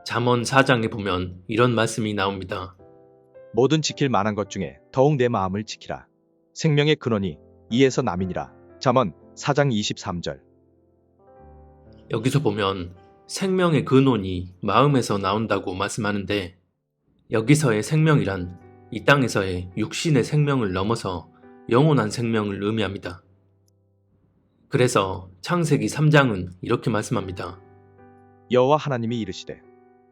잠언 4장에 보면 이런 말씀이 나옵니다. 모든 지킬 만한 것 중에 더욱 내 마음을 지키라. 생명의 근원이 이에서 남이니라. 잠언 4장 23절. 여기서 보면 생명의 근원이 마음에서 나온다고 말씀하는데, 여기서의 생명이란 이 땅에서의 육신의 생명을 넘어서 영원한 생명을 의미합니다. 그래서 창세기 3장은 이렇게 말씀합니다. 여호와 하나님이 이르시되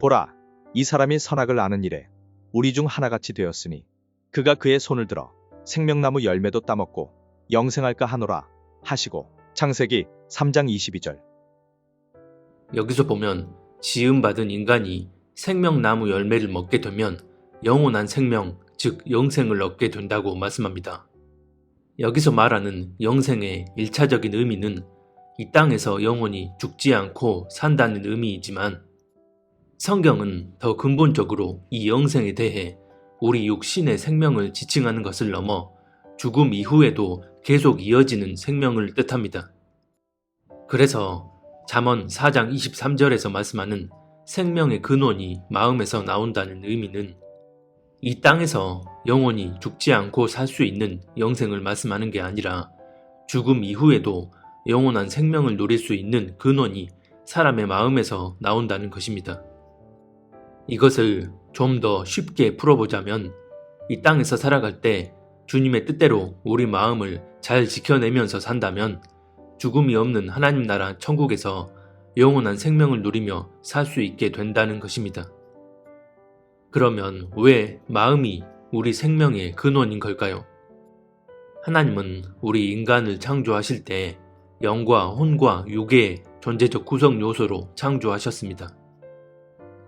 보라, 이 사람이 선악을 아는 일에 우리 중 하나같이 되었으니 그가 그의 손을 들어 생명나무 열매도 따먹고 영생할까 하노라 하시고. 창세기 3장 22절. 여기서 보면 지음받은 인간이 생명나무 열매를 먹게 되면 영원한 생명, 즉 영생을 얻게 된다고 말씀합니다. 여기서 말하는 영생의 1차적인 의미는 이 땅에서 영원히 죽지 않고 산다는 의미이지만, 성경은 더 근본적으로 이 영생에 대해 우리 육신의 생명을 지칭하는 것을 넘어 죽음 이후에도 계속 이어지는 생명을 뜻합니다. 그래서 잠언 4장 23절에서 말씀하는 생명의 근원이 마음에서 나온다는 의미는 이 땅에서 영원히 죽지 않고 살 수 있는 영생을 말씀하는 게 아니라 죽음 이후에도 영원한 생명을 누릴 수 있는 근원이 사람의 마음에서 나온다는 것입니다. 이것을 좀 더 쉽게 풀어보자면, 이 땅에서 살아갈 때 주님의 뜻대로 우리 마음을 잘 지켜내면서 산다면 죽음이 없는 하나님 나라 천국에서 영원한 생명을 누리며 살 수 있게 된다는 것입니다. 그러면 왜 마음이 우리 생명의 근원인 걸까요? 하나님은 우리 인간을 창조하실 때 영과 혼과 육의 존재적 구성 요소로 창조하셨습니다.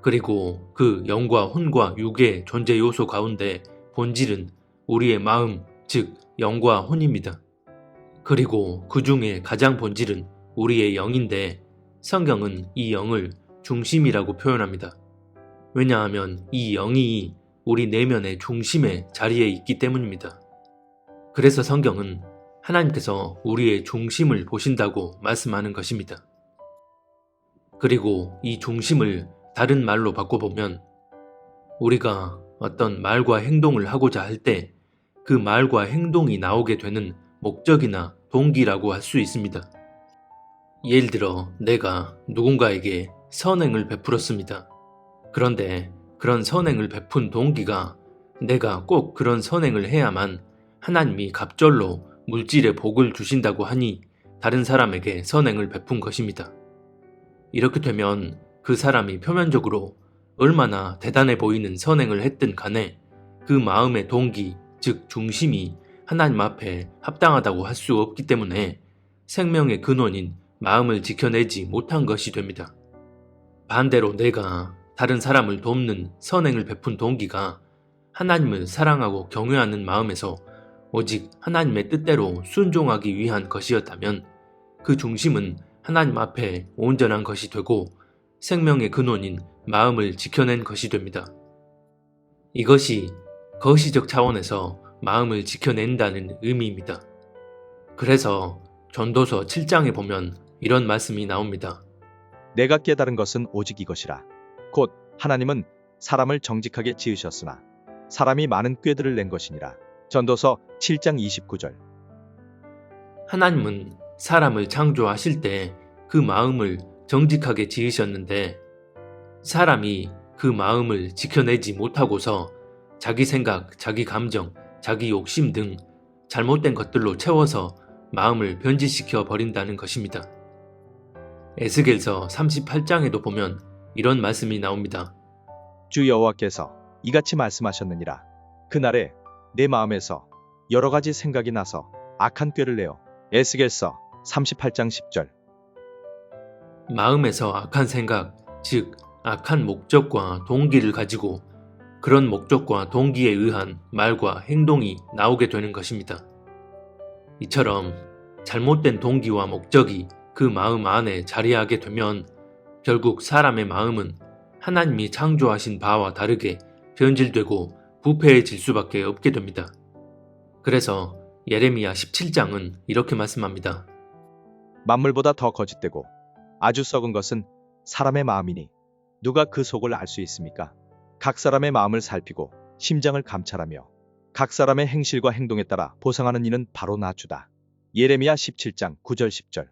그리고 그 영과 혼과 육의 존재 요소 가운데 본질은 우리의 마음, 즉 영과 혼입니다. 그리고 그 중에 가장 본질은 우리의 영인데, 성경은 이 영을 중심이라고 표현합니다. 왜냐하면 이 영이 우리 내면의 중심에 자리에 있기 때문입니다. 그래서 성경은 하나님께서 우리의 중심을 보신다고 말씀하는 것입니다. 그리고 이 중심을 다른 말로 바꿔보면, 우리가 어떤 말과 행동을 하고자 할 때 그 말과 행동이 나오게 되는 목적이나 동기라고 할 수 있습니다. 예를 들어 내가 누군가에게 선행을 베풀었습니다. 그런데 그런 선행을 베푼 동기가 내가 꼭 그런 선행을 해야만 하나님이 갑절로 물질의 복을 주신다고 하니 다른 사람에게 선행을 베푼 것입니다. 이렇게 되면 그 사람이 표면적으로 얼마나 대단해 보이는 선행을 했든 간에 그 마음의 동기, 즉 중심이 하나님 앞에 합당하다고 할 수 없기 때문에 생명의 근원인 마음을 지켜내지 못한 것이 됩니다. 반대로 내가 다른 사람을 돕는 선행을 베푼 동기가 하나님을 사랑하고 경외하는 마음에서 오직 하나님의 뜻대로 순종하기 위한 것이었다면 그 중심은 하나님 앞에 온전한 것이 되고 생명의 근원인 마음을 지켜낸 것이 됩니다. 이것이 거시적 차원에서 마음을 지켜낸다는 의미입니다. 그래서 전도서 7장에 보면 이런 말씀이 나옵니다. 내가 깨달은 것은 오직 이것이라. 곧 하나님은 사람을 정직하게 지으셨으나 사람이 많은 꾀들을 낸 것이니라. 전도서 7장 29절. 하나님은 사람을 창조하실 때 그 마음을 정직하게 지으셨는데, 사람이 그 마음을 지켜내지 못하고서 자기 생각, 자기 감정, 자기 욕심 등 잘못된 것들로 채워서 마음을 변질시켜 버린다는 것입니다. 에스겔서 38장에도 보면 이런 말씀이 나옵니다. 주 여호와께서 이같이 말씀하셨느니라. 그날에 내 마음에서 여러 가지 생각이 나서 악한 꾀를 내어. 에스겔서 38장 10절. 마음에서 악한 생각, 즉 악한 목적과 동기를 가지고 그런 목적과 동기에 의한 말과 행동이 나오게 되는 것입니다. 이처럼 잘못된 동기와 목적이 그 마음 안에 자리하게 되면 결국 사람의 마음은 하나님이 창조하신 바와 다르게 변질되고 부패해질 수밖에 없게 됩니다. 그래서 예레미야 17장은 이렇게 말씀합니다. 만물보다 더 거짓되고 아주 썩은 것은 사람의 마음이니 누가 그 속을 알 수 있습니까? 각 사람의 마음을 살피고 심장을 감찰하며 각 사람의 행실과 행동에 따라 보상하는 이는 바로 나 주다. 예레미야 17장 9절 10절.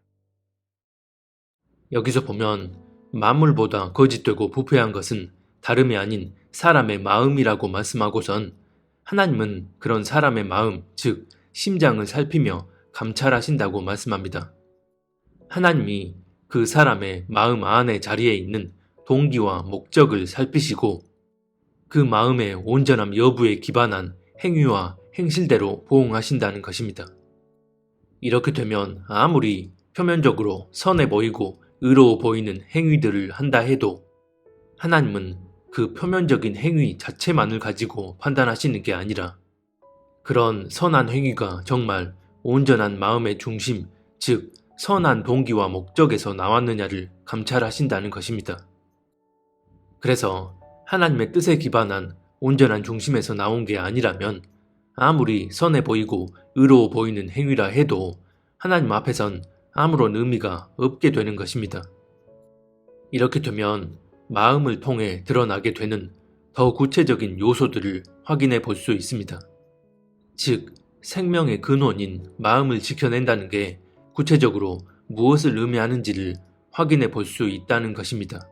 여기서 보면 만물보다 거짓되고 부패한 것은 다름이 아닌 사람의 마음이라고 말씀하고선 하나님은 그런 사람의 마음, 즉 심장을 살피며 감찰하신다고 말씀합니다. 하나님이 그 사람의 마음 안에 자리에 있는 동기와 목적을 살피시고 그 마음의 온전함 여부에 기반한 행위와 행실대로 보응하신다는 것입니다. 이렇게 되면 아무리 표면적으로 선해 보이고 의로워 보이는 행위들을 한다 해도 하나님은 그 표면적인 행위 자체만을 가지고 판단하시는 게 아니라 그런 선한 행위가 정말 온전한 마음의 중심, 즉 선한 동기와 목적에서 나왔느냐를 감찰하신다는 것입니다. 그래서 하나님의 뜻에 기반한 온전한 중심에서 나온 게 아니라면 아무리 선해 보이고 의로워 보이는 행위라 해도 하나님 앞에선 아무런 의미가 없게 되는 것입니다. 이렇게 되면 마음을 통해 드러나게 되는 더 구체적인 요소들을 확인해 볼 수 있습니다. 즉, 생명의 근원인 마음을 지켜낸다는 게 구체적으로 무엇을 의미하는지를 확인해 볼 수 있다는 것입니다.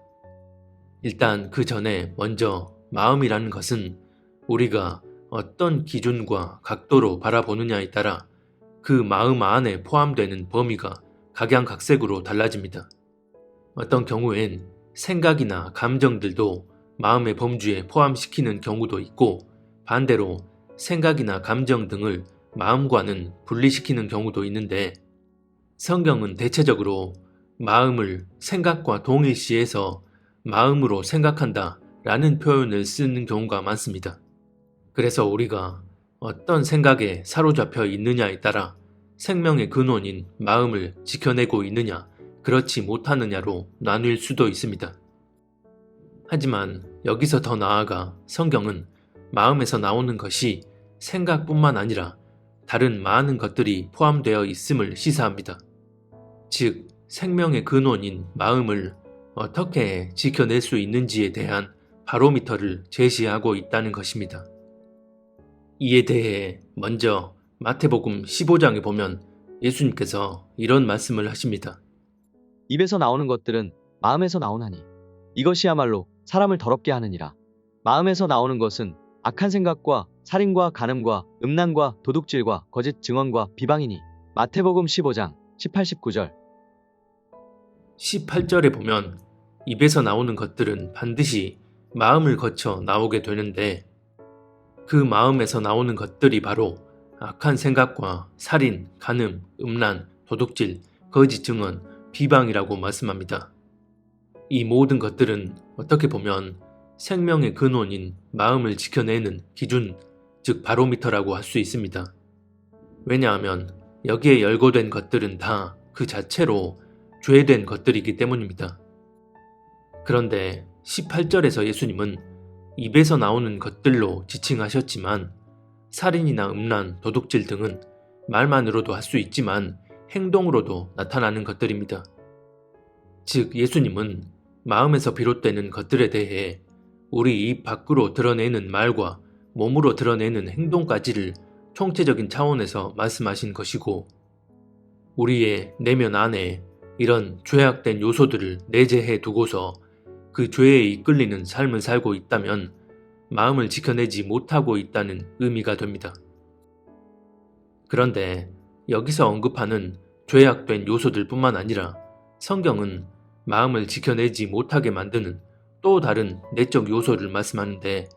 일단 그 전에 먼저 마음이라는 것은 우리가 어떤 기준과 각도로 바라보느냐에 따라 그 마음 안에 포함되는 범위가 각양각색으로 달라집니다. 어떤 경우엔 생각이나 감정들도 마음의 범주에 포함시키는 경우도 있고 반대로 생각이나 감정 등을 마음과는 분리시키는 경우도 있는데 성경은 대체적으로 마음을 생각과 동일시해서 마음으로 생각한다 라는 표현을 쓰는 경우가 많습니다. 그래서 우리가 어떤 생각에 사로잡혀 있느냐에 따라 생명의 근원인 마음을 지켜내고 있느냐, 그렇지 못하느냐로 나뉠 수도 있습니다. 하지만 여기서 더 나아가 성경은 마음에서 나오는 것이 생각뿐만 아니라 다른 많은 것들이 포함되어 있음을 시사합니다. 즉, 생명의 근원인 마음을 어떻게 지켜낼 수 있는지에 대한 바로미터를 제시하고 있다는 것입니다. 이에 대해 먼저 마태복음 15장에 보면 예수님께서 이런 말씀을 하십니다. 입에서 나오는 것들은 마음에서 나오나니 이것이야말로 사람을 더럽게 하느니라. 마음에서 나오는 것은 악한 생각과 살인과 간음과 음란과 도둑질과 거짓 증언과 비방이니. 마태복음 15장 18, 19절. 18절에 보면 입에서 나오는 것들은 반드시 마음을 거쳐 나오게 되는데 그 마음에서 나오는 것들이 바로 악한 생각과 살인, 간음, 음란, 도둑질, 거짓 증언, 비방이라고 말씀합니다. 이 모든 것들은 어떻게 보면 생명의 근원인 마음을 지켜내는 기준, 즉 바로미터라고 할 수 있습니다. 왜냐하면 여기에 열거된 것들은 다 그 자체로 죄된 것들이기 때문입니다. 그런데 18절에서 예수님은 입에서 나오는 것들로 지칭하셨지만 살인이나 음란, 도둑질 등은 말만으로도 할 수 있지만 행동으로도 나타나는 것들입니다. 즉 예수님은 마음에서 비롯되는 것들에 대해 우리 입 밖으로 드러내는 말과 몸으로 드러내는 행동까지를 총체적인 차원에서 말씀하신 것이고 우리의 내면 안에 이런 죄악된 요소들을 내재해 두고서 그 죄에 이끌리는 삶을 살고 있다면 마음을 지켜내지 못하고 있다는 의미가 됩니다. 그런데 여기서 언급하는 죄악된 요소들뿐만 아니라 성경은 마음을 지켜내지 못하게 만드는 또 다른 내적 요소를 말씀하는데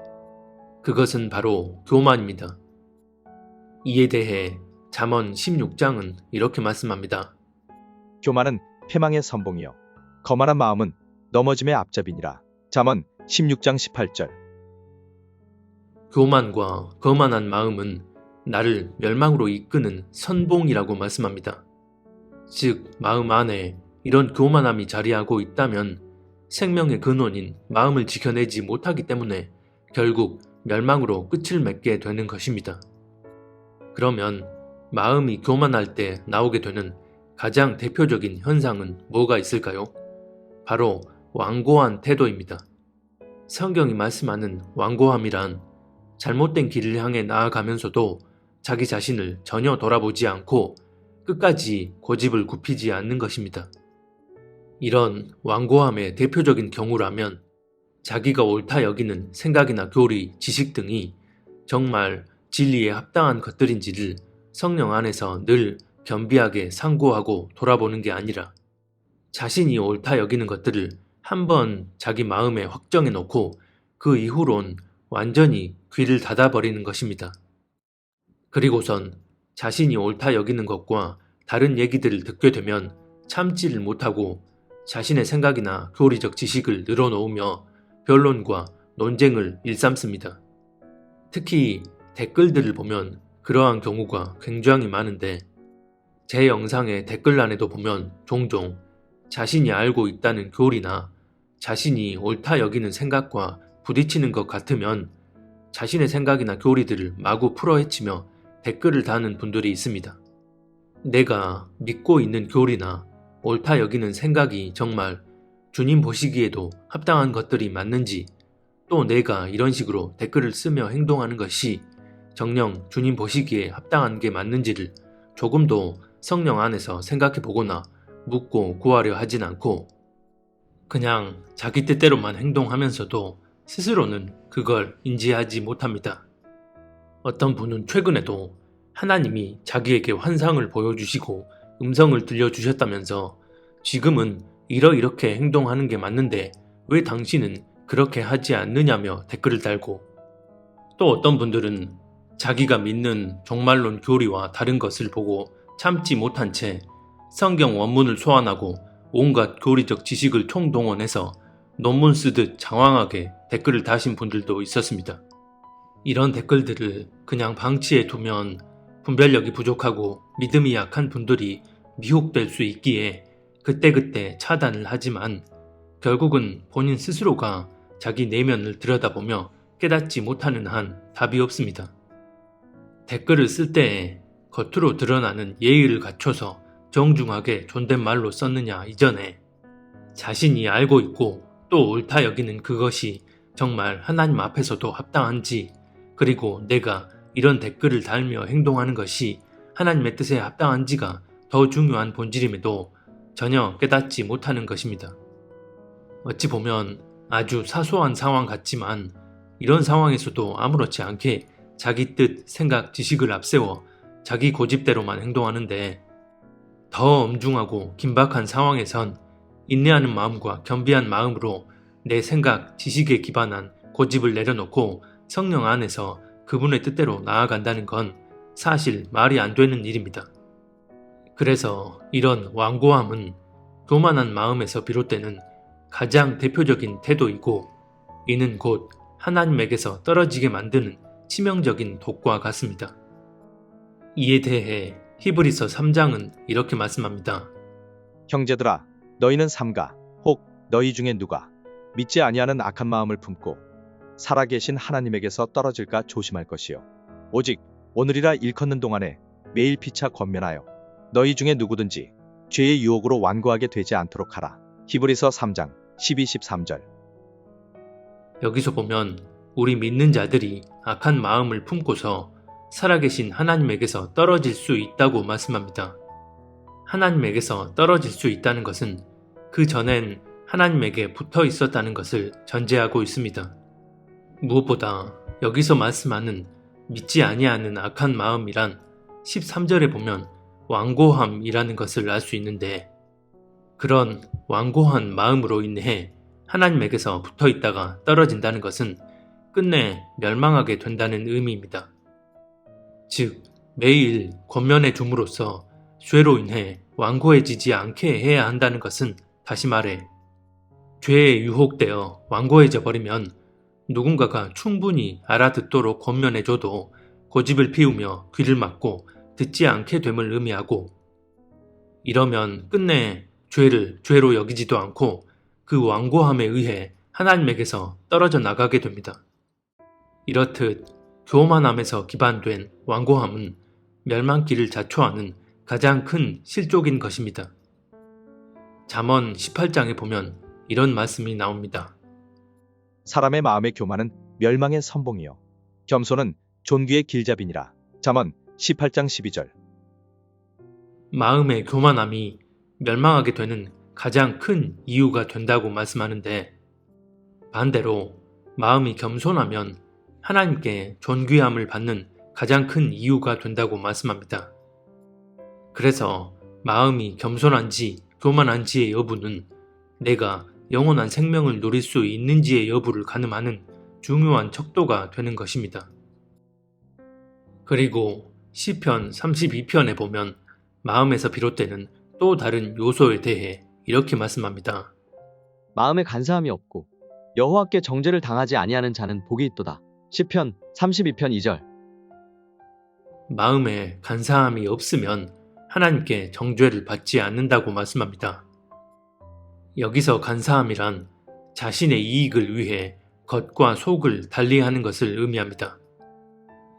그것은 바로 교만입니다. 이에 대해 잠언 16장은 이렇게 말씀합니다. 교만은 패망의 선봉이요 거만한 마음은 넘어짐의 앞잡이니라. 잠언 16장 18절. 교만과 거만한 마음은 나를 멸망으로 이끄는 선봉이라고 말씀합니다. 즉 마음 안에 이런 교만함이 자리하고 있다면 생명의 근원인 마음을 지켜내지 못하기 때문에 결국 멸망으로 끝을 맺게 되는 것입니다. 그러면 마음이 교만할 때 나오게 되는 가장 대표적인 현상은 뭐가 있을까요? 바로 완고한 태도입니다. 성경이 말씀하는 완고함이란 잘못된 길을 향해 나아가면서도 자기 자신을 전혀 돌아보지 않고 끝까지 고집을 굽히지 않는 것입니다. 이런 완고함의 대표적인 경우라면 자기가 옳다 여기는 생각이나 교리, 지식 등이 정말 진리에 합당한 것들인지를 성령 안에서 늘 겸비하게 상고하고 돌아보는 게 아니라 자신이 옳다 여기는 것들을 한번 자기 마음에 확정해 놓고 그 이후론 완전히 귀를 닫아버리는 것입니다. 그리고선 자신이 옳다 여기는 것과 다른 얘기들을 듣게 되면 참지를 못하고 자신의 생각이나 교리적 지식을 늘어놓으며 변론과 논쟁을 일삼습니다. 특히 댓글들을 보면 그러한 경우가 굉장히 많은데 제 영상의 댓글란에도 보면 종종 자신이 알고 있다는 교리나 자신이 옳다 여기는 생각과 부딪히는 것 같으면 자신의 생각이나 교리들을 마구 풀어헤치며 댓글을 다는 분들이 있습니다. 내가 믿고 있는 교리나 옳다 여기는 생각이 정말 주님 보시기에도 합당한 것들이 맞는지, 또 내가 이런 식으로 댓글을 쓰며 행동하는 것이 정녕 주님 보시기에 합당한 게 맞는지를 조금도 성령 안에서 생각해 보거나 묻고 구하려 하진 않고 그냥 자기 뜻대로만 행동하면서도 스스로는 그걸 인지하지 못합니다. 어떤 분은 최근에도 하나님이 자기에게 환상을 보여주시고 음성을 들려주셨다면서 지금은 이렇게 행동하는 게 맞는데 왜 당신은 그렇게 하지 않느냐며 댓글을 달고, 또 어떤 분들은 자기가 믿는 종말론 교리와 다른 것을 보고 참지 못한 채 성경 원문을 소환하고 온갖 교리적 지식을 총동원해서 논문 쓰듯 장황하게 댓글을 다신 분들도 있었습니다. 이런 댓글들을 그냥 방치해 두면 분별력이 부족하고 믿음이 약한 분들이 미혹될 수 있기에 그때그때 차단을 하지만 결국은 본인 스스로가 자기 내면을 들여다보며 깨닫지 못하는 한 답이 없습니다. 댓글을 쓸 때에 겉으로 드러나는 예의를 갖춰서 정중하게 존댓말로 썼느냐 이전에 자신이 알고 있고 또 옳다 여기는 그것이 정말 하나님 앞에서도 합당한지, 그리고 내가 이런 댓글을 달며 행동하는 것이 하나님의 뜻에 합당한지가 더 중요한 본질임에도 전혀 깨닫지 못하는 것입니다. 어찌 보면 아주 사소한 상황 같지만 이런 상황에서도 아무렇지 않게 자기 뜻, 생각, 지식을 앞세워 자기 고집대로만 행동하는데 더 엄중하고 긴박한 상황에선 인내하는 마음과 겸비한 마음으로 내 생각, 지식에 기반한 고집을 내려놓고 성령 안에서 그분의 뜻대로 나아간다는 건 사실 말이 안 되는 일입니다. 그래서 이런 완고함은 교만한 마음에서 비롯되는 가장 대표적인 태도이고 이는 곧 하나님에게서 떨어지게 만드는 치명적인 독과 같습니다. 이에 대해 히브리서 3장은 이렇게 말씀합니다. 형제들아, 너희는 삼가 혹 너희 중에 누가 믿지 아니하는 악한 마음을 품고 살아계신 하나님에게서 떨어질까 조심할 것이요. 오직 오늘이라 일컫는 동안에 매일 피차 권면하여 너희 중에 누구든지 죄의 유혹으로 완고하게 되지 않도록 하라. 히브리서 3장 12-13절. 여기서 보면 우리 믿는 자들이 악한 마음을 품고서 살아계신 하나님에게서 떨어질 수 있다고 말씀합니다. 하나님에게서 떨어질 수 있다는 것은 그 전엔 하나님에게 붙어 있었다는 것을 전제하고 있습니다. 무엇보다 여기서 말씀하는 믿지 아니하는 악한 마음이란 13절에 보면 완고함이라는 것을 알 수 있는데, 그런 완고한 마음으로 인해 하나님에게서 붙어 있다가 떨어진다는 것은 끝내 멸망하게 된다는 의미입니다. 즉, 매일 권면해 줌으로써 죄로 인해 완고해지지 않게 해야 한다는 것은 다시 말해 죄에 유혹되어 완고해져 버리면 누군가가 충분히 알아듣도록 권면해줘도 고집을 피우며 귀를 막고 듣지 않게 됨을 의미하고, 이러면 끝내 죄를 죄로 여기지도 않고 그 완고함에 의해 하나님에게서 떨어져 나가게 됩니다. 이렇듯 교만함에서 기반된 완고함은 멸망길을 자초하는 가장 큰 실족인 것입니다. 잠언 18장에 보면 이런 말씀이 나옵니다. 사람의 마음의 교만은 멸망의 선봉이요 겸손은 존귀의 길잡이니라. 잠언 18장 12절. 마음의 교만함이 멸망하게 되는 가장 큰 이유가 된다고 말씀하는데, 반대로 마음이 겸손하면 하나님께 존귀함을 받는 가장 큰 이유가 된다고 말씀합니다. 그래서 마음이 겸손한지 교만한지의 여부는 내가 영원한 생명을 누릴 수 있는지의 여부를 가늠하는 중요한 척도가 되는 것입니다. 그리고 시편 32편에 보면 마음에서 비롯되는 또 다른 요소에 대해 이렇게 말씀합니다. 마음에 간사함이 없고 여호와께 정죄를 당하지 아니하는 자는 복이 있도다. 시편 32편 2절. 마음에 간사함이 없으면 하나님께 정죄를 받지 않는다고 말씀합니다. 여기서 간사함이란 자신의 이익을 위해 겉과 속을 달리하는 것을 의미합니다.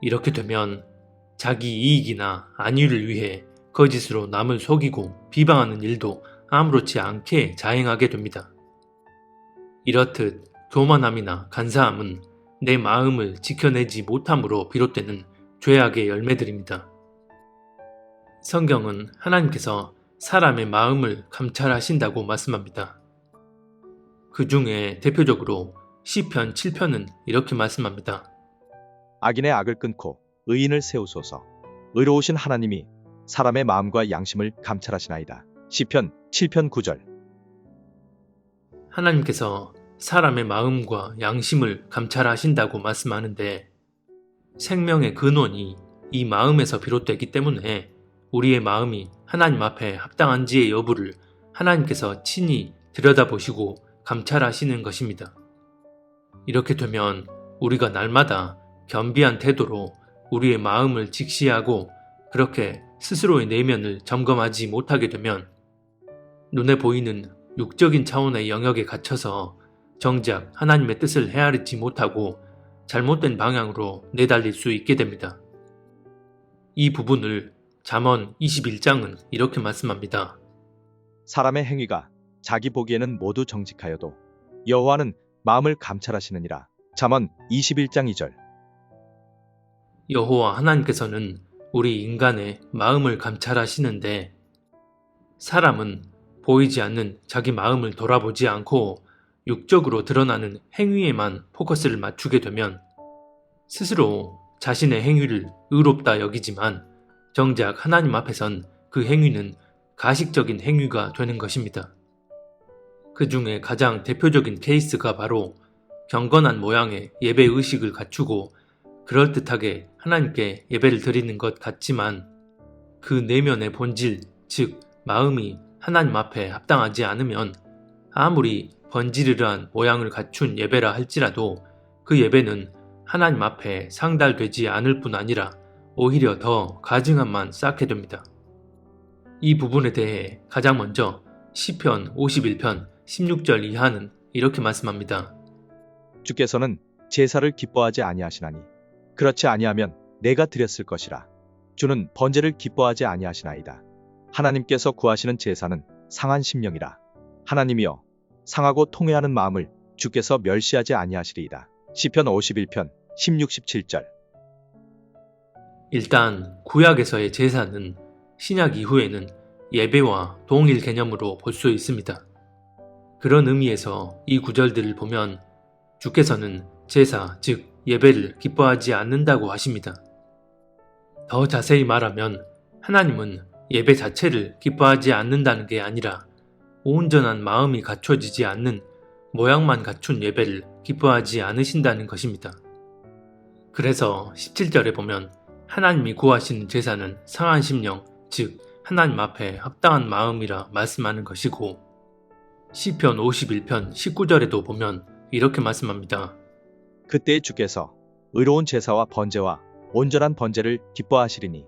이렇게 되면 자기 이익이나 안위를 위해 거짓으로 남을 속이고 비방하는 일도 아무렇지 않게 자행하게 됩니다. 이렇듯 교만함이나 간사함은 내 마음을 지켜내지 못함으로 비롯되는 죄악의 열매들입니다. 성경은 하나님께서 사람의 마음을 감찰하신다고 말씀합니다. 그 중에 대표적으로 시편 7편은 이렇게 말씀합니다. 악인의 악을 끊고 의인을 세우소서. 의로우신 하나님이 사람의 마음과 양심을 감찰하시나이다. 시편 7편 9절. 하나님께서 사람의 마음과 양심을 감찰하신다고 말씀하는데, 생명의 근원이 이 마음에서 비롯되기 때문에 우리의 마음이 하나님 앞에 합당한지의 여부를 하나님께서 친히 들여다보시고 감찰하시는 것입니다. 이렇게 되면 우리가 날마다 겸비한 태도로 우리의 마음을 직시하고 그렇게 스스로의 내면을 점검하지 못하게 되면 눈에 보이는 육적인 차원의 영역에 갇혀서 정작 하나님의 뜻을 헤아리지 못하고 잘못된 방향으로 내달릴 수 있게 됩니다. 이 부분을 잠언 21장은 이렇게 말씀합니다. 사람의 행위가 자기 보기에는 모두 정직하여도 여호와는 마음을 감찰하시느니라. 잠언 21장 2절. 여호와 하나님께서는 우리 인간의 마음을 감찰하시는데, 사람은 보이지 않는 자기 마음을 돌아보지 않고 육적으로 드러나는 행위에만 포커스를 맞추게 되면 스스로 자신의 행위를 의롭다 여기지만 정작 하나님 앞에선 그 행위는 가식적인 행위가 되는 것입니다. 그 중에 가장 대표적인 케이스가 바로 경건한 모양의 예배 의식을 갖추고 그럴듯하게 하나님께 예배를 드리는 것 같지만 그 내면의 본질, 즉 마음이 하나님 앞에 합당하지 않으면 아무리 번지르르한 모양을 갖춘 예배라 할지라도 그 예배는 하나님 앞에 상달되지 않을 뿐 아니라 오히려 더 가증함만 쌓게 됩니다. 이 부분에 대해 가장 먼저 시편 51편 16절 이하는 이렇게 말씀합니다. 주께서는 제사를 기뻐하지 아니하시나니 그렇지 아니하면 내가 드렸을 것이라. 주는 번제를 기뻐하지 아니하시나이다. 하나님께서 구하시는 제사는 상한 심령이라. 하나님이여 상하고 통회하는 마음을 주께서 멸시하지 아니하시리이다. 시편 51편 16, 17절. 일단 구약에서의 제사는 신약 이후에는 예배와 동일 개념으로 볼 수 있습니다. 그런 의미에서 이 구절들을 보면 주께서는 제사, 즉 예배를 기뻐하지 않는다고 하십니다. 더 자세히 말하면 하나님은 예배 자체를 기뻐하지 않는다는 게 아니라 온전한 마음이 갖춰지지 않는 모양만 갖춘 예배를 기뻐하지 않으신다는 것입니다. 그래서 17절에 보면 하나님이 구하시는 제사는 상한 심령, 즉 하나님 앞에 합당한 마음이라 말씀하는 것이고, 시편 51편 19절에도 보면 이렇게 말씀합니다. 그때 주께서 의로운 제사와 번제와 온전한 번제를 기뻐하시리니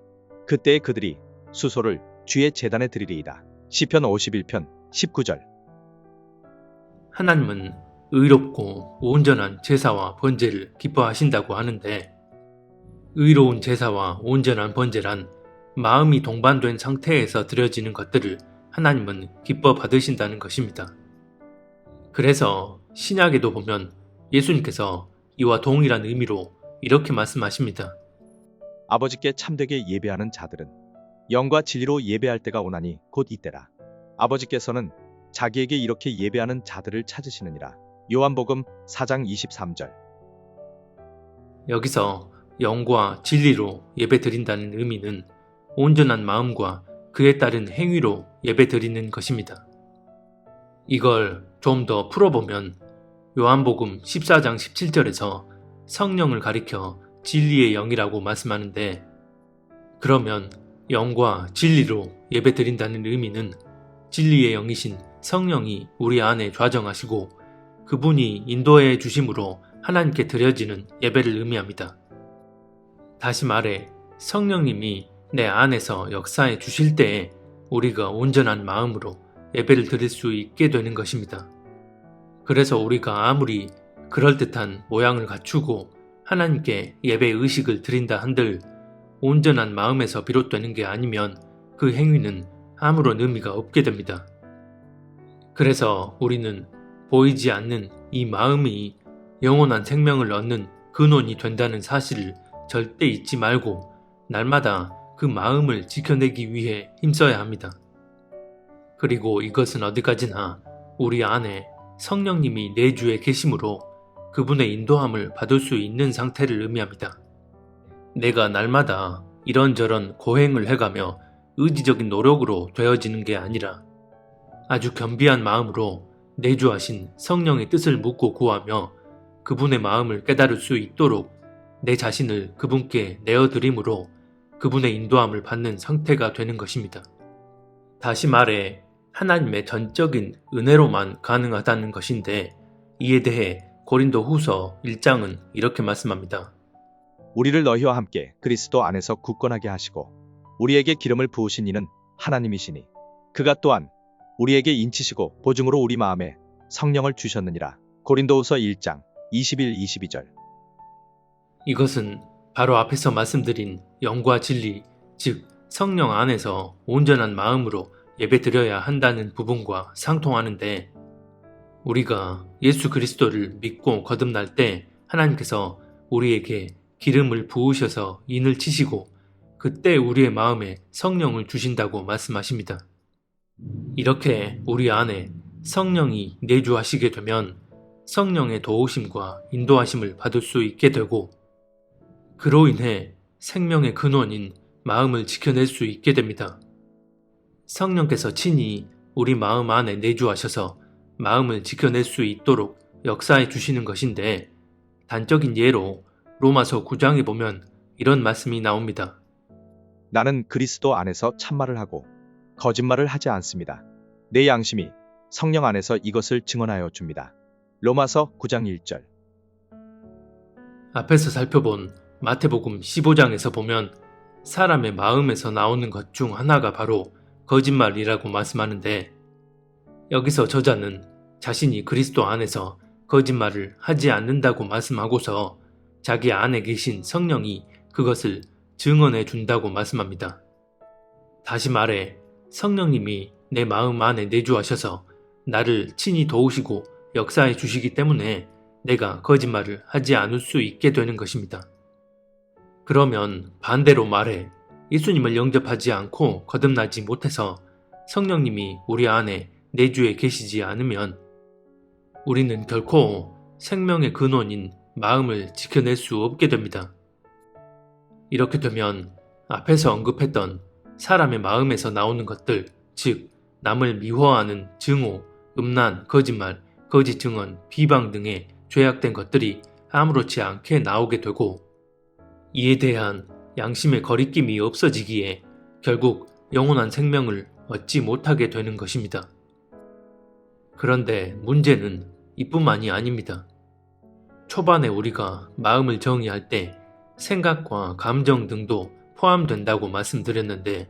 그때에 그들이 수소를 주의 제단에 드리리이다. 시편 51편 19절. 하나님은 의롭고 온전한 제사와 번제를 기뻐하신다고 하는데, 의로운 제사와 온전한 번제란 마음이 동반된 상태에서 드려지는 것들을 하나님은 기뻐 받으신다는 것입니다. 그래서 신약에도 보면 예수님께서 이와 동일한 의미로 이렇게 말씀하십니다. 아버지께 참되게 예배하는 자들은 영과 진리로 예배할 때가 오나니 곧 이때라. 아버지께서는 자기에게 이렇게 예배하는 자들을 찾으시느니라. 요한복음 4장 23절. 여기서 영과 진리로 예배드린다는 의미는 온전한 마음과 그에 따른 행위로 예배드리는 것입니다. 이걸 좀 더 풀어보면 요한복음 14장 17절에서 성령을 가리켜 진리의 영이라고 말씀하는데, 그러면 영과 진리로 예배드린다는 의미는 진리의 영이신 성령이 우리 안에 좌정하시고 그분이 인도해 주심으로 하나님께 드려지는 예배를 의미합니다. 다시 말해 성령님이 내 안에서 역사해 주실 때에 우리가 온전한 마음으로 예배를 드릴 수 있게 되는 것입니다. 그래서 우리가 아무리 그럴듯한 모양을 갖추고 하나님께 예배 의식을 드린다 한들 온전한 마음에서 비롯되는 게 아니면 그 행위는 아무런 의미가 없게 됩니다. 그래서 우리는 보이지 않는 이 마음이 영원한 생명을 얻는 근원이 된다는 사실을 절대 잊지 말고 날마다 그 마음을 지켜내기 위해 힘써야 합니다. 그리고 이것은 어디까지나 우리 안에 성령님이 내주에 계심으로 그분의 인도함을 받을 수 있는 상태를 의미합니다. 내가 날마다 이런저런 고행을 해가며 의지적인 노력으로 되어지는 게 아니라 아주 겸비한 마음으로 내주하신 성령의 뜻을 묻고 구하며 그분의 마음을 깨달을 수 있도록 내 자신을 그분께 내어드림으로 그분의 인도함을 받는 상태가 되는 것입니다. 다시 말해 하나님의 전적인 은혜로만 가능하다는 것인데, 이에 대해 고린도 후서 1장은 이렇게 말씀합니다. 우리를 너희와 함께 그리스도 안에서 굳건하게 하시고 우리에게 기름을 부으신 이는 하나님이시니 그가 또한 우리에게 인치시고 보증으로 우리 마음에 성령을 주셨느니라. 고린도후서 1장 21, 22절. 이것은 바로 앞에서 말씀드린 영과 진리, 즉 성령 안에서 온전한 마음으로 예배드려야 한다는 부분과 상통하는데, 우리가 예수 그리스도를 믿고 거듭날 때 하나님께서 우리에게 기름을 부으셔서 인을 치시고 그때 우리의 마음에 성령을 주신다고 말씀하십니다. 이렇게 우리 안에 성령이 내주하시게 되면 성령의 도우심과 인도하심을 받을 수 있게 되고, 그로 인해 생명의 근원인 마음을 지켜낼 수 있게 됩니다. 성령께서 친히 우리 마음 안에 내주하셔서 마음을 지켜낼 수 있도록 역사해 주시는 것인데, 단적인 예로 로마서 9장에 보면 이런 말씀이 나옵니다. 나는 그리스도 안에서 참말을 하고 거짓말을 하지 않습니다. 내 양심이 성령 안에서 이것을 증언하여 줍니다. 로마서 9장 1절. 앞에서 살펴본 마태복음 15장에서 보면 사람의 마음에서 나오는 것 중 하나가 바로 거짓말이라고 말씀하는데, 여기서 저자는 자신이 그리스도 안에서 거짓말을 하지 않는다고 말씀하고서 자기 안에 계신 성령이 그것을 증언해 준다고 말씀합니다. 다시 말해 성령님이 내 마음 안에 내주하셔서 나를 친히 도우시고 역사해 주시기 때문에 내가 거짓말을 하지 않을 수 있게 되는 것입니다. 그러면 반대로 말해 예수님을 영접하지 않고 거듭나지 못해서 성령님이 우리 안에 내주에 계시지 않으면 우리는 결코 생명의 근원인 마음을 지켜낼 수 없게 됩니다. 이렇게 되면 앞에서 언급했던 사람의 마음에서 나오는 것들, 즉 남을 미워하는 증오, 음란, 거짓말, 거짓 증언, 비방 등의 죄악된 것들이 아무렇지 않게 나오게 되고, 이에 대한 양심의 거리낌이 없어지기에 결국 영원한 생명을 얻지 못하게 되는 것입니다. 그런데 문제는 이뿐만이 아닙니다. 초반에 우리가 마음을 정의할 때 생각과 감정 등도 포함된다고 말씀드렸는데,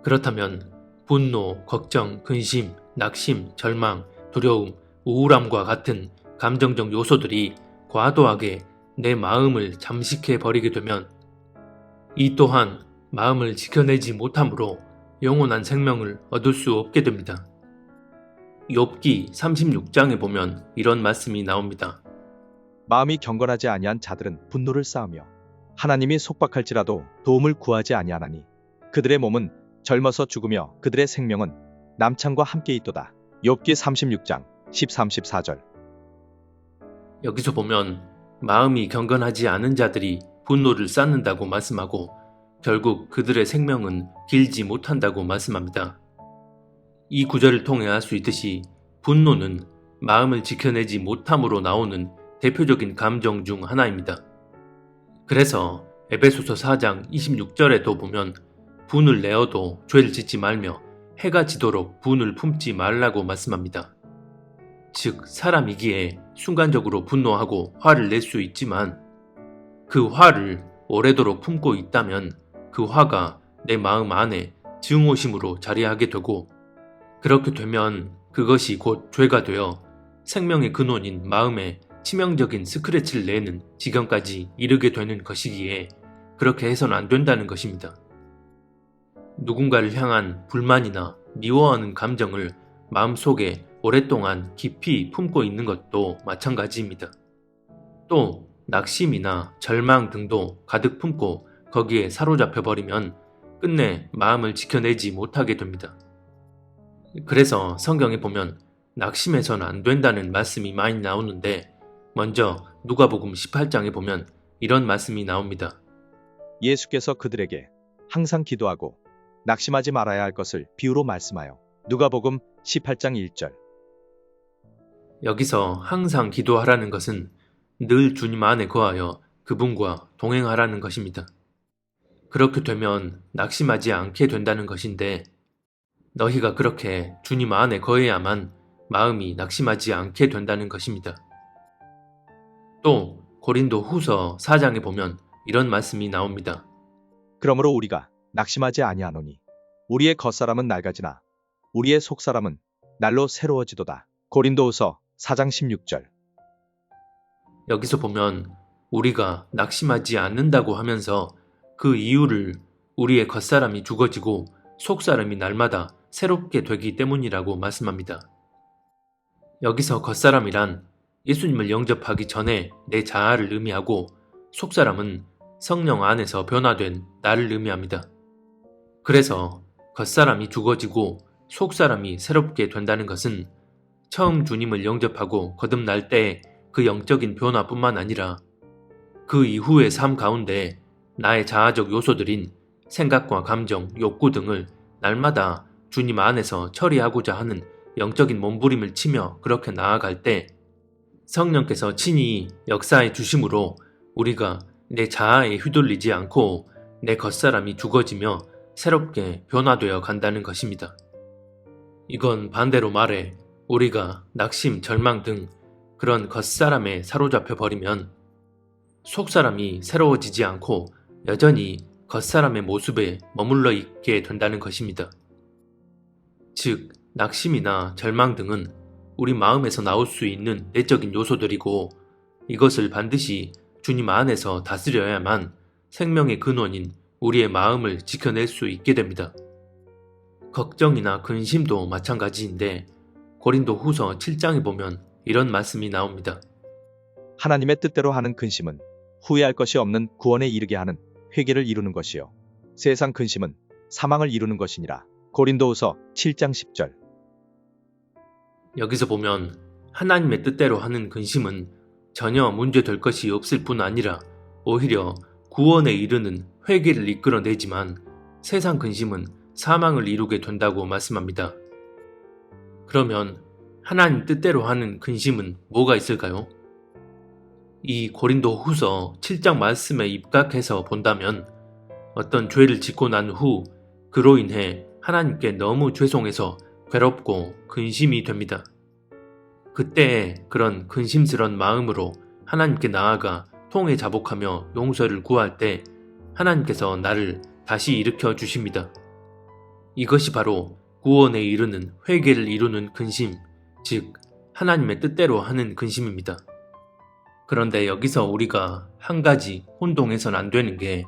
그렇다면 분노, 걱정, 근심, 낙심, 절망, 두려움, 우울함과 같은 감정적 요소들이 과도하게 내 마음을 잠식해 버리게 되면 이 또한 마음을 지켜내지 못함으로 영원한 생명을 얻을 수 없게 됩니다. 욥기 36장에 보면 이런 말씀이 나옵니다. 마음이 경건하지 아니한 자들은 분노를 쌓으며 하나님이 속박할지라도 도움을 구하지 아니하나니 그들의 몸은 젊어서 죽으며 그들의 생명은 남창과 함께 있도다. 욥기 36장 13-14절. 여기서 보면 마음이 경건하지 않은 자들이 분노를 쌓는다고 말씀하고 결국 그들의 생명은 길지 못한다고 말씀합니다. 이 구절을 통해 알 수 있듯이 분노는 마음을 지켜내지 못함으로 나오는 대표적인 감정 중 하나입니다. 그래서 에베소서 4장 26절에도 보면 분을 내어도 죄를 짓지 말며 해가 지도록 분을 품지 말라고 말씀합니다. 즉 사람이기에 순간적으로 분노하고 화를 낼 수 있지만 그 화를 오래도록 품고 있다면 그 화가 내 마음 안에 증오심으로 자리하게 되고 그렇게 되면 그것이 곧 죄가 되어 생명의 근원인 마음에 치명적인 스크래치를 내는 지경까지 이르게 되는 것이기에 그렇게 해서는 안 된다는 것입니다. 누군가를 향한 불만이나 미워하는 감정을 마음속에 오랫동안 깊이 품고 있는 것도 마찬가지입니다. 또 낙심이나 절망 등도 가득 품고 거기에 사로잡혀 버리면 끝내 마음을 지켜내지 못하게 됩니다. 그래서 성경에 보면 낙심해서는 안 된다는 말씀이 많이 나오는데 먼저 누가복음 18장에 보면 이런 말씀이 나옵니다. 예수께서 그들에게 항상 기도하고 낙심하지 말아야 할 것을 비유로 말씀하여 누가복음 18장 1절. 여기서 항상 기도하라는 것은 늘 주님 안에 거하여 그분과 동행하라는 것입니다. 그렇게 되면 낙심하지 않게 된다는 것인데 너희가 그렇게 주님 안에 거해야만 마음이 낙심하지 않게 된다는 것입니다. 또 고린도 후서 4장에 보면 이런 말씀이 나옵니다. 그러므로 우리가 낙심하지 아니하노니 우리의 겉사람은 낡아지나 우리의 속사람은 날로 새로워지도다. 고린도후서 4장 16절. 여기서 보면 우리가 낙심하지 않는다고 하면서 그 이유를 우리의 겉사람이 죽어지고 속사람이 날마다 새롭게 되기 때문이라고 말씀합니다. 여기서 겉사람이란 예수님을 영접하기 전에 내 자아를 의미하고 속사람은 성령 안에서 변화된 나를 의미합니다. 그래서 겉사람이 죽어지고 속사람이 새롭게 된다는 것은 처음 주님을 영접하고 거듭날 때의 그 영적인 변화뿐만 아니라 그 이후의 삶 가운데 나의 자아적 요소들인 생각과 감정, 욕구 등을 날마다 주님 안에서 처리하고자 하는 영적인 몸부림을 치며 그렇게 나아갈 때 성령께서 친히 역사해 주심으로 우리가 내 자아에 휘둘리지 않고 내 겉사람이 죽어지며 새롭게 변화되어 간다는 것입니다. 이건 반대로 말해 우리가 낙심, 절망 등 그런 겉사람에 사로잡혀 버리면 속사람이 새로워지지 않고 여전히 겉사람의 모습에 머물러 있게 된다는 것입니다. 즉, 낙심이나 절망 등은 우리 마음에서 나올 수 있는 내적인 요소들이고 이것을 반드시 주님 안에서 다스려야만 생명의 근원인 우리의 마음을 지켜낼 수 있게 됩니다. 걱정이나 근심도 마찬가지인데 고린도 후서 7장에 보면 이런 말씀이 나옵니다. 하나님의 뜻대로 하는 근심은 후회할 것이 없는 구원에 이르게 하는 회개를 이루는 것이요 세상 근심은 사망을 이루는 것이니라. 고린도후서 7장 10절. 여기서 보면 하나님의 뜻대로 하는 근심은 전혀 문제될 것이 없을 뿐 아니라 오히려 구원에 이르는 회개를 이끌어내지만 세상 근심은 사망을 이루게 된다고 말씀합니다. 그러면 하나님 뜻대로 하는 근심은 뭐가 있을까요? 이 고린도 후서 7장 말씀에 입각해서 본다면 어떤 죄를 짓고 난 후 그로 인해 하나님께 너무 죄송해서 괴롭고 근심이 됩니다. 그때에 그런 근심스런 마음으로 하나님께 나아가 통회 자복하며 용서를 구할 때 하나님께서 나를 다시 일으켜 주십니다. 이것이 바로 구원에 이르는 회개를 이루는 근심, 즉 하나님의 뜻대로 하는 근심입니다. 그런데 여기서 우리가 한 가지 혼동해서는 안 되는 게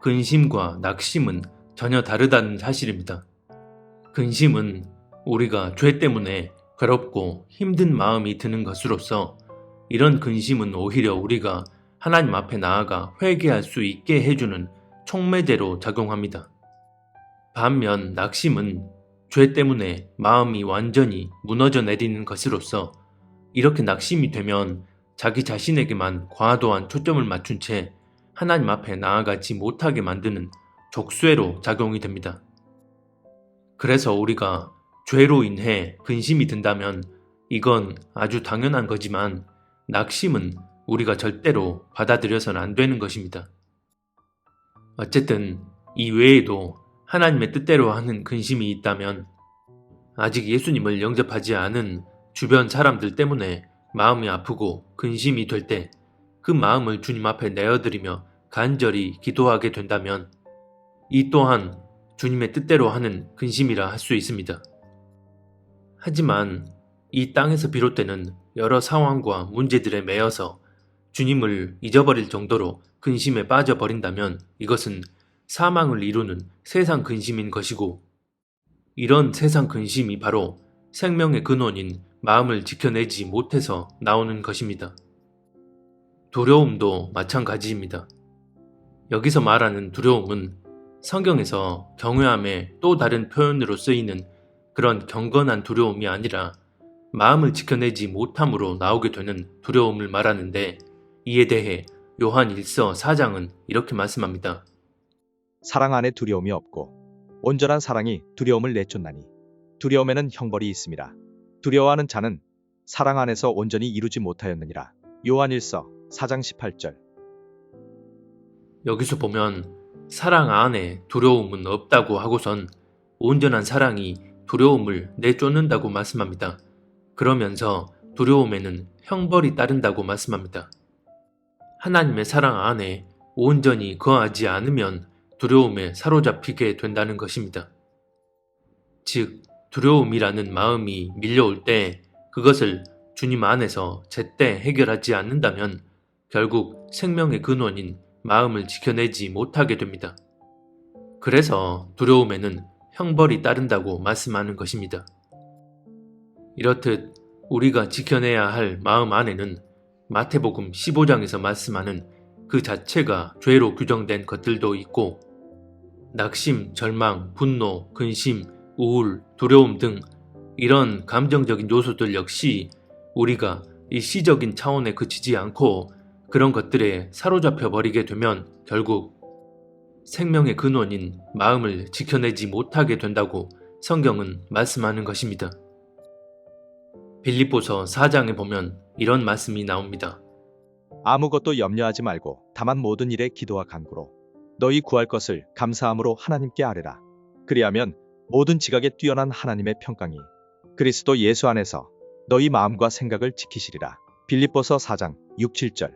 근심과 낙심은 전혀 다르다는 사실입니다. 근심은 우리가 죄 때문에 괴롭고 힘든 마음이 드는 것으로서 이런 근심은 오히려 우리가 하나님 앞에 나아가 회개할 수 있게 해주는 촉매제로 작용합니다. 반면 낙심은 죄 때문에 마음이 완전히 무너져 내리는 것으로서 이렇게 낙심이 되면 자기 자신에게만 과도한 초점을 맞춘 채 하나님 앞에 나아가지 못하게 만드는 족쇄로 작용이 됩니다. 그래서 우리가 죄로 인해 근심이 든다면 이건 아주 당연한 거지만 낙심은 우리가 절대로 받아들여서는 안 되는 것입니다. 어쨌든 이 외에도 하나님의 뜻대로 하는 근심이 있다면 아직 예수님을 영접하지 않은 주변 사람들 때문에 마음이 아프고 근심이 될 때 그 마음을 주님 앞에 내어드리며 간절히 기도하게 된다면 이 또한 주님의 뜻대로 하는 근심이라 할 수 있습니다. 하지만 이 땅에서 비롯되는 여러 상황과 문제들에 매여서 주님을 잊어버릴 정도로 근심에 빠져버린다면 이것은 사망을 이루는 세상 근심인 것이고 이런 세상 근심이 바로 생명의 근원인 마음을 지켜내지 못해서 나오는 것입니다. 두려움도 마찬가지입니다. 여기서 말하는 두려움은 성경에서 경외함의 또 다른 표현으로 쓰이는 그런 경건한 두려움이 아니라 마음을 지켜내지 못함으로 나오게 되는 두려움을 말하는데 이에 대해 요한 1서 4장은 이렇게 말씀합니다. 사랑 안에 두려움이 없고 온전한 사랑이 두려움을 내쫓나니 두려움에는 형벌이 있습니다. 두려워하는 자는 사랑 안에서 온전히 이루지 못하였느니라. 요한 1서 4장 18절. 여기서 보면 사랑 안에 두려움은 없다고 하고선 온전한 사랑이 두려움을 내쫓는다고 말씀합니다. 그러면서 두려움에는 형벌이 따른다고 말씀합니다. 하나님의 사랑 안에 온전히 거하지 않으면 두려움에 사로잡히게 된다는 것입니다. 즉, 두려움이라는 마음이 밀려올 때 그것을 주님 안에서 제때 해결하지 않는다면 결국 생명의 근원인 마음을 지켜내지 못하게 됩니다. 그래서 두려움에는 형벌이 따른다고 말씀하는 것입니다. 이렇듯 우리가 지켜내야 할 마음 안에는 마태복음 15장에서 말씀하는 그 자체가 죄로 규정된 것들도 있고 낙심, 절망, 분노, 근심, 우울, 두려움 등 이런 감정적인 요소들 역시 우리가 일시적인 차원에 그치지 않고 그런 것들에 사로잡혀 버리게 되면 결국 생명의 근원인 마음을 지켜내지 못하게 된다고 성경은 말씀하는 것입니다. 빌립보서 4장에 보면 이런 말씀이 나옵니다. 아무것도 염려하지 말고 다만 모든 일에 기도와 간구로 너희 구할 것을 감사함으로 하나님께 아뢰라. 그리하면 모든 지각에 뛰어난 하나님의 평강이 그리스도 예수 안에서 너희 마음과 생각을 지키시리라. 빌립보서 4장 6, 7절.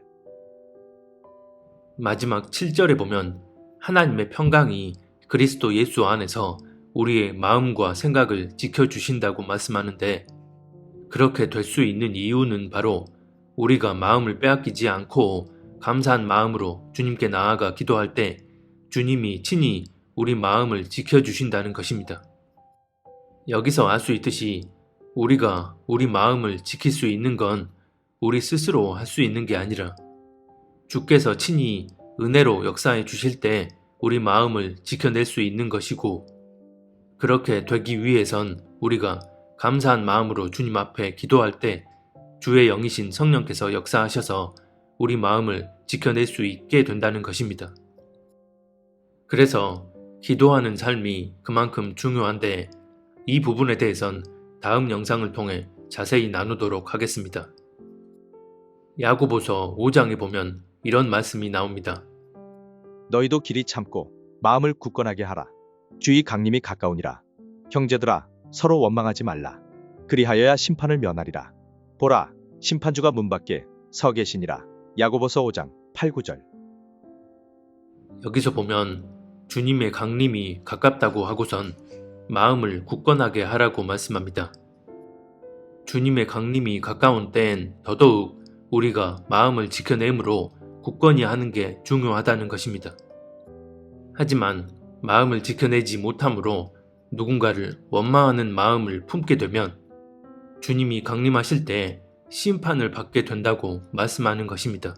마지막 7절에 보면 하나님의 평강이 그리스도 예수 안에서 우리의 마음과 생각을 지켜주신다고 말씀하는데 그렇게 될 수 있는 이유는 바로 우리가 마음을 빼앗기지 않고 감사한 마음으로 주님께 나아가 기도할 때 주님이 친히 우리 마음을 지켜주신다는 것입니다. 여기서 알 수 있듯이 우리가 우리 마음을 지킬 수 있는 건 우리 스스로 할 수 있는 게 아니라 주께서 친히 은혜로 역사해 주실 때 우리 마음을 지켜낼 수 있는 것이고 그렇게 되기 위해선 우리가 감사한 마음으로 주님 앞에 기도할 때 주의 영이신 성령께서 역사하셔서 우리 마음을 지켜낼 수 있게 된다는 것입니다. 그래서 기도하는 삶이 그만큼 중요한데 이 부분에 대해선 다음 영상을 통해 자세히 나누도록 하겠습니다. 야고보서 5장에 보면 이런 말씀이 나옵니다. 너희도 길이 참고 마음을 굳건하게 하라. 주의 강림이 가까우니라. 형제들아 서로 원망하지 말라. 그리하여야 심판을 면하리라. 보라 심판주가 문 밖에 서 계시니라. 야고보서 5장 8, 9절. 여기서 보면 주님의 강림이 가깝다고 하고선 마음을 굳건하게 하라고 말씀합니다. 주님의 강림이 가까운 때엔 더더욱 우리가 마음을 지켜내므로 굳건히 하는 게 중요하다는 것입니다. 하지만 마음을 지켜내지 못함으로 누군가를 원망하는 마음을 품게 되면 주님이 강림하실 때 심판을 받게 된다고 말씀하는 것입니다.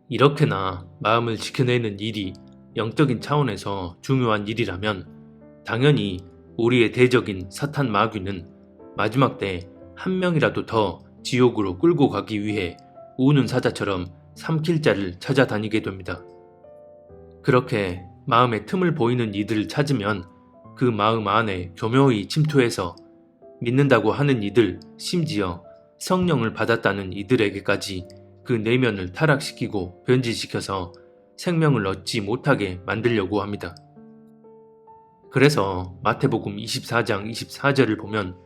이렇게나 마음을 지켜내는 일이 영적인 차원에서 중요한 일이라면 당연히 우리의 대적인 사탄 마귀는 마지막 때 한 명이라도 더 지옥으로 끌고 가기 위해 우는 사자처럼 삼킬 자를 찾아다니게 됩니다. 그렇게 마음에 틈을 보이는 이들을 찾으면 그 마음 안에 교묘히 침투해서 믿는다고 하는 이들, 심지어 성령을 받았다는 이들에게까지 그 내면을 타락시키고 변질시켜서 생명을 얻지 못하게 만들려고 합니다. 그래서 마태복음 24장 24절을 보면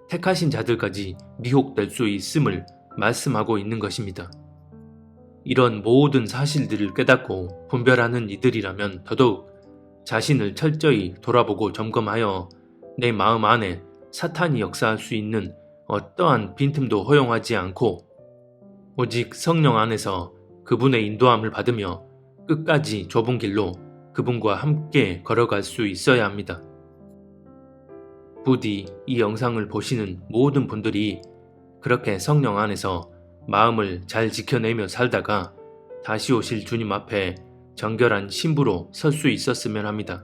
택하신 자들까지 미혹될 수 있음을 말씀하고 있는 것입니다. 이런 모든 사실들을 깨닫고 분별하는 이들이라면 더더욱 자신을 철저히 돌아보고 점검하여 내 마음 안에 사탄이 역사할 수 있는 어떠한 빈틈도 허용하지 않고 오직 성령 안에서 그분의 인도함을 받으며 끝까지 좁은 길로 그분과 함께 걸어갈 수 있어야 합니다. 부디 이 영상을 보시는 모든 분들이 그렇게 성령 안에서 마음을 잘 지켜내며 살다가 다시 오실 주님 앞에 정결한 신부로 설 수 있었으면 합니다.